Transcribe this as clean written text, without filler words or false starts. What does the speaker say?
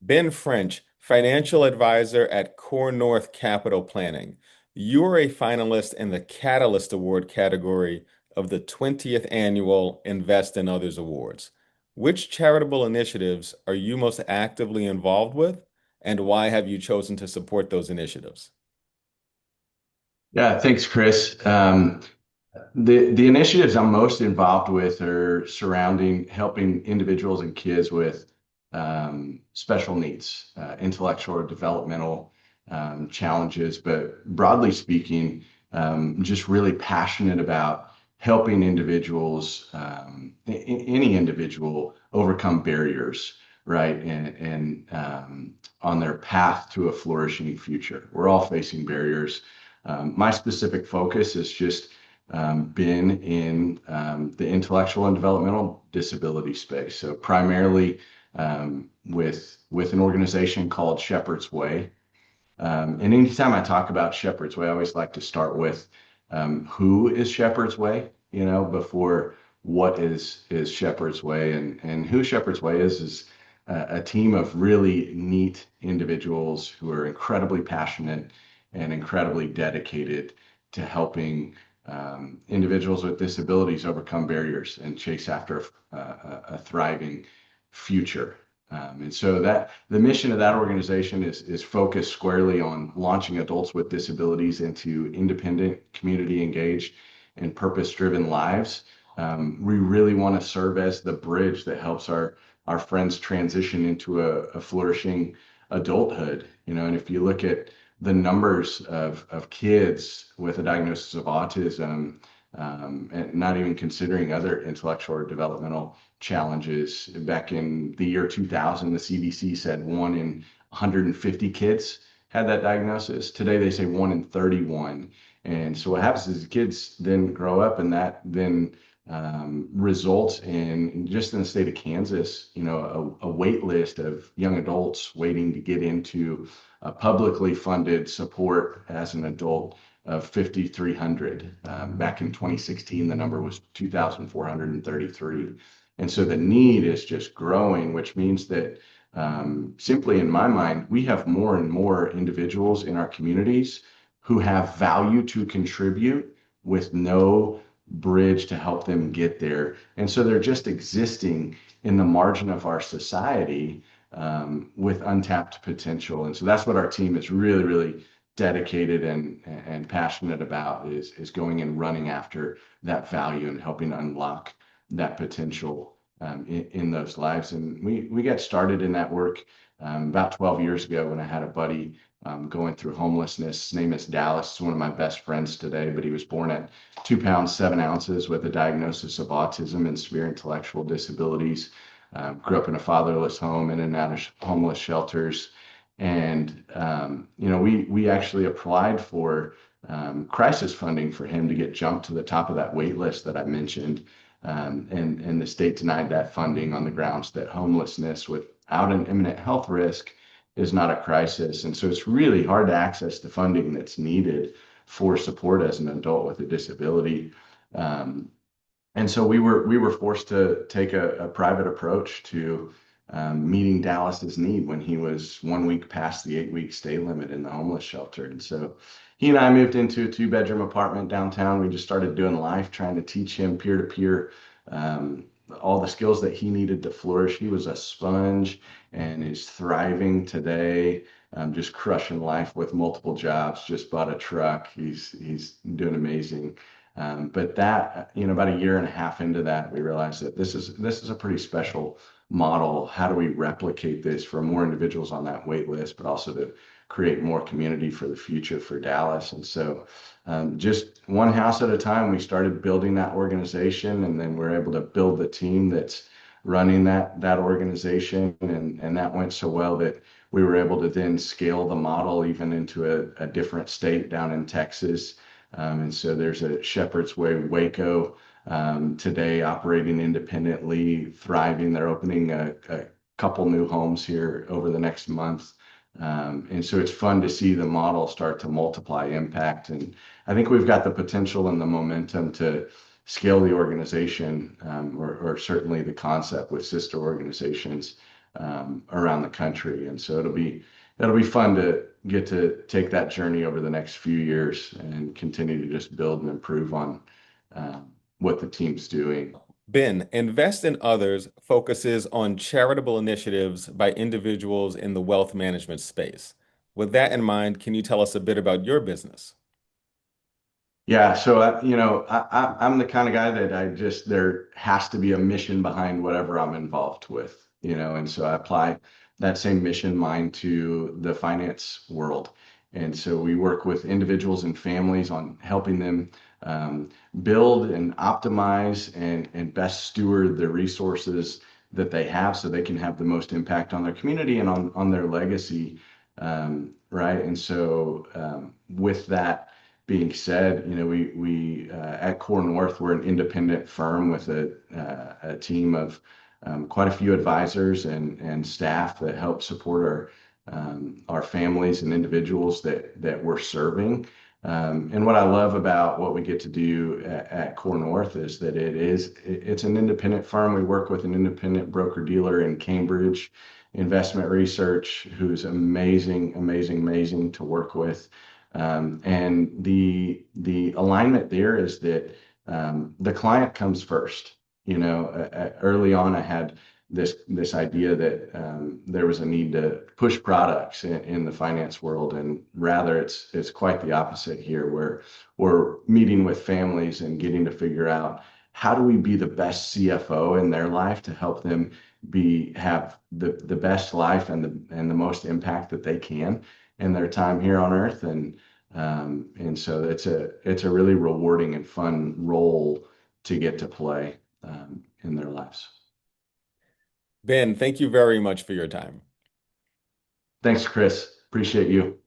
Ben French, financial advisor at CoreNorth Capital Planning. You are a finalist in the Catalyst Award category of the 20th Annual Invest in Others Awards. Which charitable initiatives are you most actively involved with, and why have you chosen to support those initiatives? Yeah, thanks, Chris. The initiatives I'm most involved with are surrounding helping individuals and kids with special needs, intellectual or developmental challenges. But broadly speaking, just really passionate about helping individuals, any individual, overcome barriers, right, and on their path to a flourishing future. We're all facing barriers. My specific focus has just been in the intellectual and developmental disability space. So primarily with an organization called Shepherd's Way. And anytime I talk about Shepherd's Way, I always like to start with who is Shepherd's Way, before what is Shepherd's Way, and who Shepherd's Way is a team of really neat individuals who are incredibly passionate and incredibly dedicated to helping individuals with disabilities overcome barriers and chase after a thriving future. And so that the mission of that organization is focused squarely on launching adults with disabilities into independent, community engaged, and purpose-driven lives. We really want to serve as the bridge that helps our friends transition into a flourishing adulthood. And if you look at the numbers of kids with a diagnosis of autism, and not even considering other intellectual or developmental challenges. Back in the year 2000, the CDC said 1 in 150 kids had that diagnosis. Today, they say 1 in 31. And so what happens is the kids then grow up, and that then results in, just in the state of Kansas, a wait list of young adults waiting to get into a publicly funded support as an adult of 5,300. Back in 2016, the number was 2,433. And so the need is just growing, which means that simply in my mind, we have more and more individuals in our communities who have value to contribute with no bridge to help them get there. And so they're just existing in the margin of our society with untapped potential. And so that's what our team is really, really dedicated and passionate about is going and running after that value and helping unlock that potential in those lives. And we got started in that work about 12 years ago when I had a buddy going through homelessness. His name is Dallas. He's one of my best friends today, but he was born at 2 pounds, 7 ounces with a diagnosis of autism and severe intellectual disabilities. Grew up in a fatherless home, in and out of homeless shelters. And, we actually applied for crisis funding for him to get jumped to the top of that wait list that I mentioned. And the state denied that funding on the grounds that homelessness without an imminent health risk is not a crisis. And so it's really hard to access the funding that's needed for support as an adult with a disability. And so we were forced to take a private approach to meeting Dallas's need when he was 1 week past the 8 week stay limit in the homeless shelter. And so he and I moved into a 2 bedroom apartment downtown. We just started doing life, trying to teach him peer to peer all the skills that he needed to flourish. He was a sponge and is thriving today, just crushing life with multiple jobs. Just bought a truck. He's doing amazing. But that, about a year and a half into that, we realized that this is a pretty special model. How do we replicate this for more individuals on that wait list, but also to create more community for the future for Dallas? And so just one house at a time, we started building that organization, and then we're able to build the team that's running that organization. And that went so well that we were able to then scale the model even into a different state down in Texas. And so there's a Shepherd's Way Waco today operating independently, thriving. They're opening a couple new homes here over the next month. And so it's fun to see the model start to multiply impact. And I think we've got the potential and the momentum to scale the organization, or certainly the concept with sister organizations around the country. And so it'll be fun to get to take that journey over the next few years and continue to just build and improve on what the team's doing. Ben, Invest in Others focuses on charitable initiatives by individuals in the wealth management space. With that in mind, can you tell us a bit about your business? Yeah, so I'm the kind of guy that there has to be a mission behind whatever I'm involved with, and so I apply that same mission mind to the finance world. And so we work with individuals and families on helping them um, build and optimize and best steward the resources that they have so they can have the most impact on their community and on their legacy, right? And so with that being said, we at CoreNorth, we're an independent firm with a team of quite a few advisors and staff that help support our families and individuals that we're serving. And what I love about what we get to do at CoreNorth is that it's an independent firm. We work with an independent broker dealer in Cambridge, Investment Research, who's amazing, amazing, amazing to work with. And the alignment there is that the client comes first. Early on, I had this idea that there was a need to push products in the finance world, and rather it's quite the opposite here, where we're meeting with families and getting to figure out how do we be the best CFO in their life to help them have the best life and the most impact that they can in their time here on Earth. And so it's a really rewarding and fun role to get to play in their lives. Ben, thank you very much for your time. Thanks, Chris. Appreciate you.